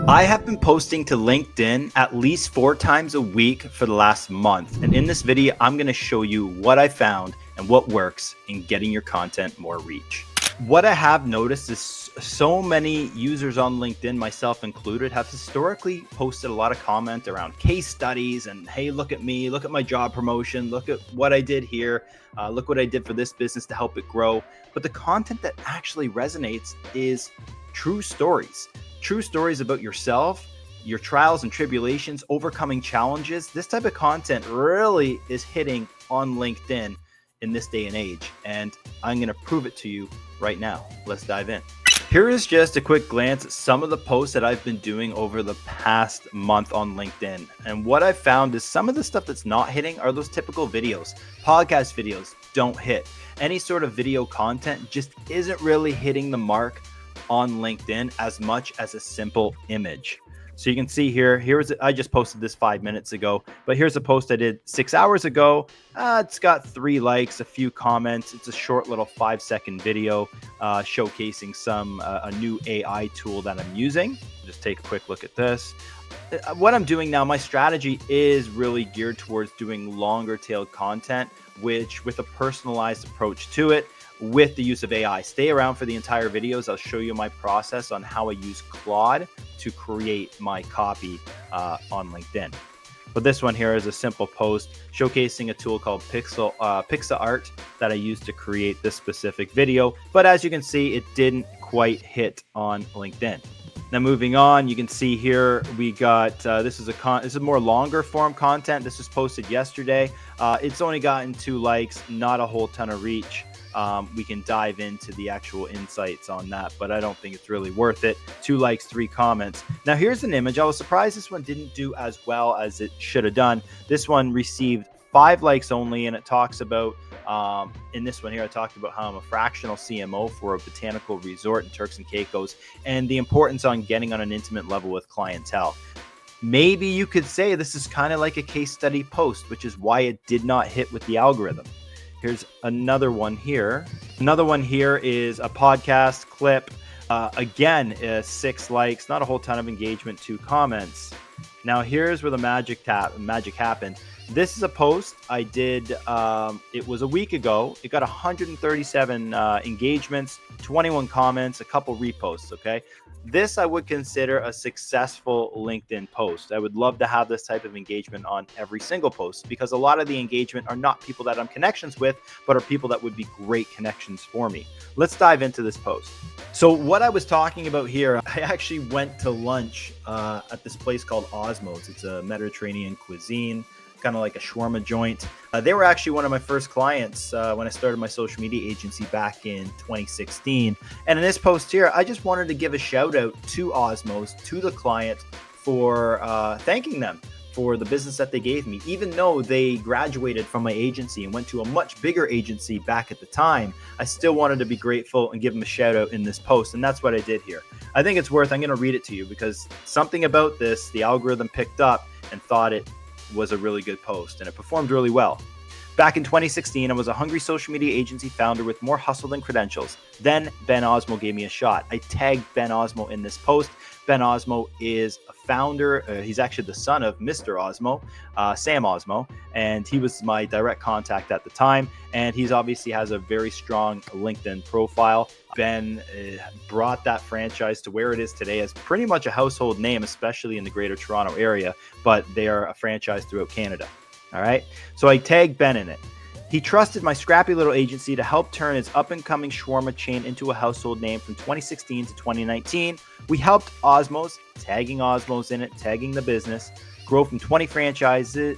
I have been posting to LinkedIn at least 4 times a week for the last month. And in this video, I'm going to show you what I found and what works in getting your content more reach. What I have noticed is so many users on LinkedIn, myself included, have historically posted a lot of comment around case studies and, hey, look at me, look at my job promotion, look at what I did here, look what I did for this business to help it grow. But the content that actually resonates is true stories about yourself, your trials and tribulations, overcoming challenges. This type of content really is hitting on LinkedIn in this day and age, and I'm going to prove it to you right now. Let's dive in. Here is just a quick glance at some of the posts that I've been doing over the past month on LinkedIn. And what I've found is some of the stuff that's not hitting are those typical videos. Podcast videos don't hit. Any sort of video content just isn't really hitting the mark on LinkedIn as much as a simple image. So you can see I just posted this 5 minutes ago, but here's a post I did 6 hours ago. It's got 3 likes, a few comments. It's a short little 5-second video showcasing a new AI tool that I'm using. Just take a quick look at this. What I'm doing now, my strategy is really geared towards doing longer tailed content, which with a personalized approach to it, with the use of AI. Stay around for the entire videos. I'll show you my process on how I use Claude to create my copy on LinkedIn. But this one here is a simple post showcasing a tool called PixArt that I used to create this specific video. But as you can see, it didn't quite hit on LinkedIn. Now moving on, you can see here we got this is more longer form content. This was posted yesterday. It's only gotten 2 likes, not a whole ton of reach. We can dive into the actual insights on that, but I don't think it's really worth it. 2 likes, 3 comments. Now here's an image. I was surprised this one didn't do as well as it should have done. This one received 5 likes only, and it talks about, in this one here, I talked about how I'm a fractional CMO for a botanical resort in Turks and Caicos, and the importance on getting on an intimate level with clientele. Maybe you could say this is kind of like a case study post, which is why it did not hit with the algorithm. Here's another one here. Another one here is a podcast clip. Again, 6 likes, not a whole ton of engagement, 2 comments. Now here's where the magic happened. This is a post I did, it was a week ago. It got 137 engagements, 21 comments, a couple reposts, okay? This I would consider a successful LinkedIn post. I would love to have this type of engagement on every single post, because a lot of the engagement are not people that I'm connections with, but are people that would be great connections for me. Let's dive into this post. So what I was talking about here, I actually went to lunch at this place called Osmos. It's a Mediterranean cuisine, kind of like a shawarma joint. They were actually one of my first clients when I started my social media agency back in 2016. And in this post here, I just wanted to give a shout out to Osmos, to the client, for thanking them for the business that they gave me. Even though they graduated from my agency and went to a much bigger agency back at the time, I still wanted to be grateful and give them a shout out in this post. And that's what I did here. I think it's worth, I'm going to read it to you, because something about this, the algorithm picked up and thought it was a really good post, and it performed really well. Back in 2016, I was a hungry social media agency founder with more hustle than credentials. Then Ben Osmo gave me a shot. I tagged Ben Osmo in this post. Ben Osmo is a founder. He's actually the son of Mr. Osmo, Sam Osmo, and he was my direct contact at the time. And he's obviously has a very strong LinkedIn profile. Ben brought that franchise to where it is today as pretty much a household name, especially in the greater Toronto area, but they are a franchise throughout Canada. All right. So I tagged Ben in it. He trusted my scrappy little agency to help turn his up-and-coming shawarma chain into a household name from 2016 to 2019. We helped Osmos, tagging Osmos in it, tagging the business, grow from 20 franchises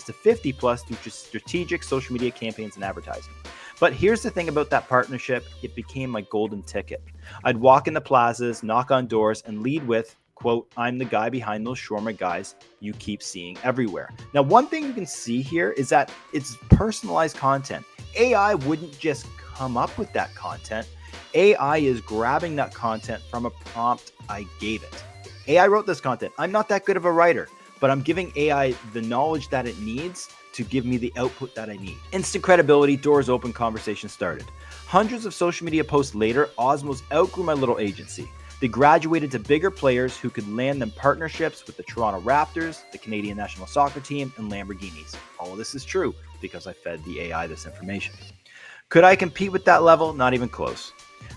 to 50 plus through strategic social media campaigns and advertising. But here's the thing about that partnership, it became my golden ticket. I'd walk in the plazas, knock on doors, and lead with, quote, "I'm the guy behind those shawarma guys you keep seeing everywhere." Now, one thing you can see here is that it's personalized content. AI wouldn't just come up with that content. AI is grabbing that content from a prompt I gave it. AI wrote this content. I'm not that good of a writer, but I'm giving AI the knowledge that it needs to give me the output that I need. Instant credibility, doors open, conversation started. Hundreds of social media posts later, Osmos outgrew my little agency. They graduated to bigger players who could land them partnerships with the Toronto Raptors, the Canadian national soccer team, and Lamborghinis. All of this is true because I fed the AI this information. Could I compete with that level? Not even close.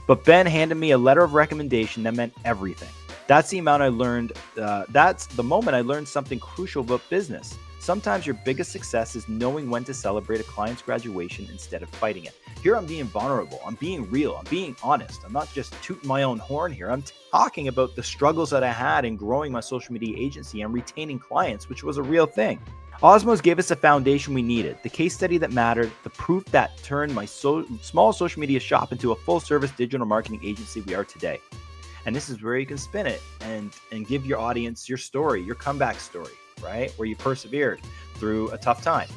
But Ben handed me a letter of recommendation that meant everything. That's the amount I learned. That's the moment I learned something crucial about business. Sometimes your biggest success is knowing when to celebrate a client's graduation instead of fighting it. Here I'm being vulnerable. I'm being real. I'm being honest. I'm not just tooting my own horn here. I'm talking about the struggles that I had in growing my social media agency and retaining clients, which was a real thing. Osmos gave us a foundation we needed, the case study that mattered, the proof that turned my small social media shop into a full-service digital marketing agency we are today. And this is where you can spin it and give your audience your story, your comeback story, right? Where you persevered through a tough time.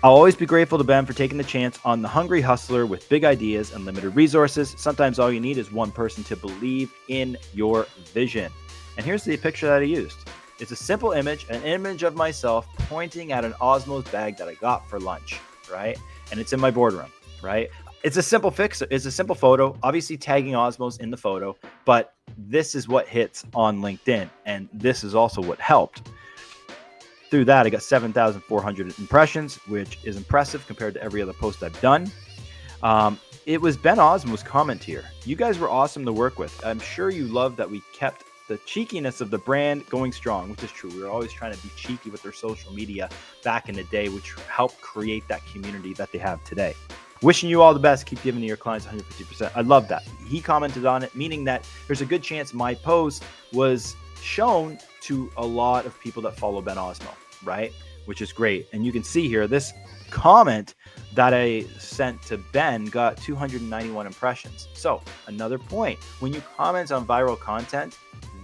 I'll always be grateful to Ben for taking the chance on the hungry hustler with big ideas and limited resources. Sometimes all you need is one person to believe in your vision. And here's the picture that I used. It's a simple image, an image of myself pointing at an Osmos bag that I got for lunch, right? And it's in my boardroom, right? It's a simple fix. It's a simple photo, obviously tagging Osmos in the photo, but this is what hits on LinkedIn. And this is also what helped. Through that, I got 7,400 impressions, which is impressive compared to every other post I've done. It was Ben Osmos' comment here. You guys were awesome to work with. I'm sure you love that we kept the cheekiness of the brand going strong, which is true. We were always trying to be cheeky with their social media back in the day, which helped create that community that they have today. Wishing you all the best. Keep giving to your clients 150%. I love that. He commented on it, meaning that there's a good chance my post was shown to a lot of people that follow Ben Osmo, right? Which is great. And you can see here, this comment that I sent to Ben got 291 impressions. So another point, when you comment on viral content,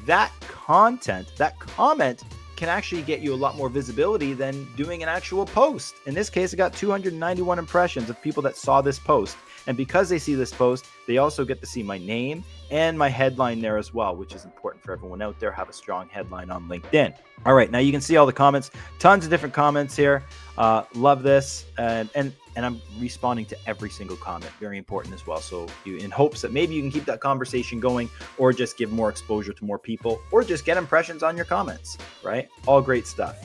that comment can actually get you a lot more visibility than doing an actual post. In this case, I got 291 impressions of people that saw this post. And because they see this post, they also get to see my name and my headline there as well, which is important for everyone out there. Have a strong headline on LinkedIn. All right, now you can see all the comments, tons of different comments here. Love this. And I'm responding to every single comment. Very important as well. So in hopes that maybe you can keep that conversation going, or just give more exposure to more people, or just get impressions on your comments, right? All great stuff.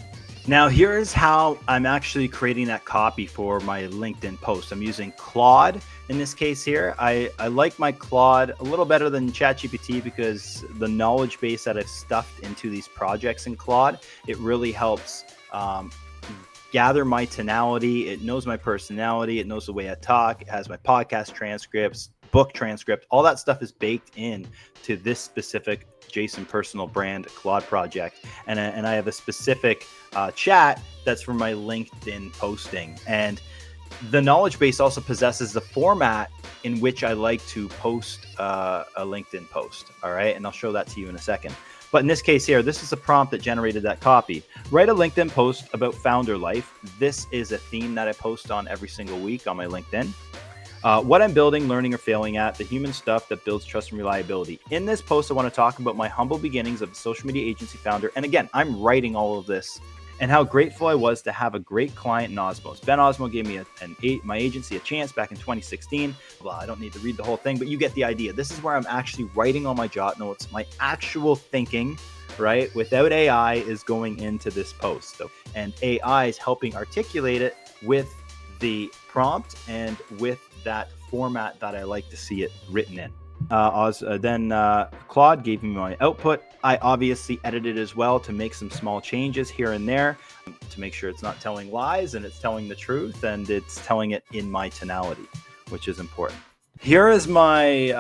Now, here's how I'm actually creating that copy for my LinkedIn post. I'm using Claude in this case here. I like my Claude a little better than ChatGPT because the knowledge base that I've stuffed into these projects in Claude, it really helps gather my tonality. It knows my personality. It knows the way I talk. It has my podcast transcripts, book transcript. All that stuff is baked in to this specific Jason personal brand Claude project. And I have a specific chat that's for my LinkedIn posting. And the knowledge base also possesses the format in which I like to post a LinkedIn post. All right. And I'll show that to you in a second. But in this case here, this is a prompt that generated that copy. Write a LinkedIn post about founder life. This is a theme that I post on every single week on my LinkedIn. What I'm building, learning, or failing at, the human stuff that builds trust and reliability. In this post, I want to talk about my humble beginnings of a social media agency founder. And again, I'm writing all of this and how grateful I was to have a great client in Osmos. Ben Osmo gave me my agency a chance back in 2016. Well, I don't need to read the whole thing, but you get the idea. This is where I'm actually writing all my jot notes, my actual thinking, right? Without AI is going into this post. So, and AI is helping articulate it with the prompt and with that format that I like to see it written in. Then Claude gave me my output. I obviously edited as well to make some small changes here and there to make sure it's not telling lies and it's telling the truth and it's telling it in my tonality, which is important. Here is my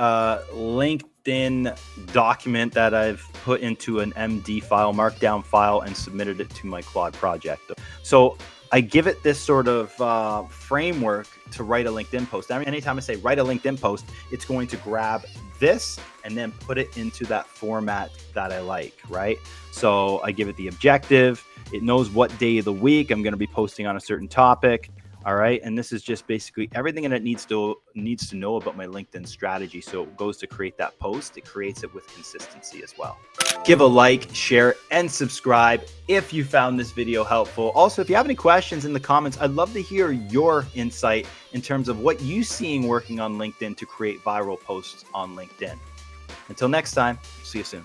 LinkedIn document that I've put into an MD file, markdown file, and submitted it to my Claude project. So I give it this sort of framework to write a LinkedIn post. I mean, anytime I say write a LinkedIn post, it's going to grab this and then put it into that format that I like, right? So I give it the objective. It knows what day of the week I'm going to be posting on a certain topic. All right. And this is just basically everything that it needs to know about my LinkedIn strategy. So it goes to create that post. It creates it with consistency as well. Give a like, share, and subscribe if you found this video helpful. Also, if you have any questions in the comments, I'd love to hear your insight in terms of what you're seeing working on LinkedIn to create viral posts on LinkedIn. Until next time. See you soon.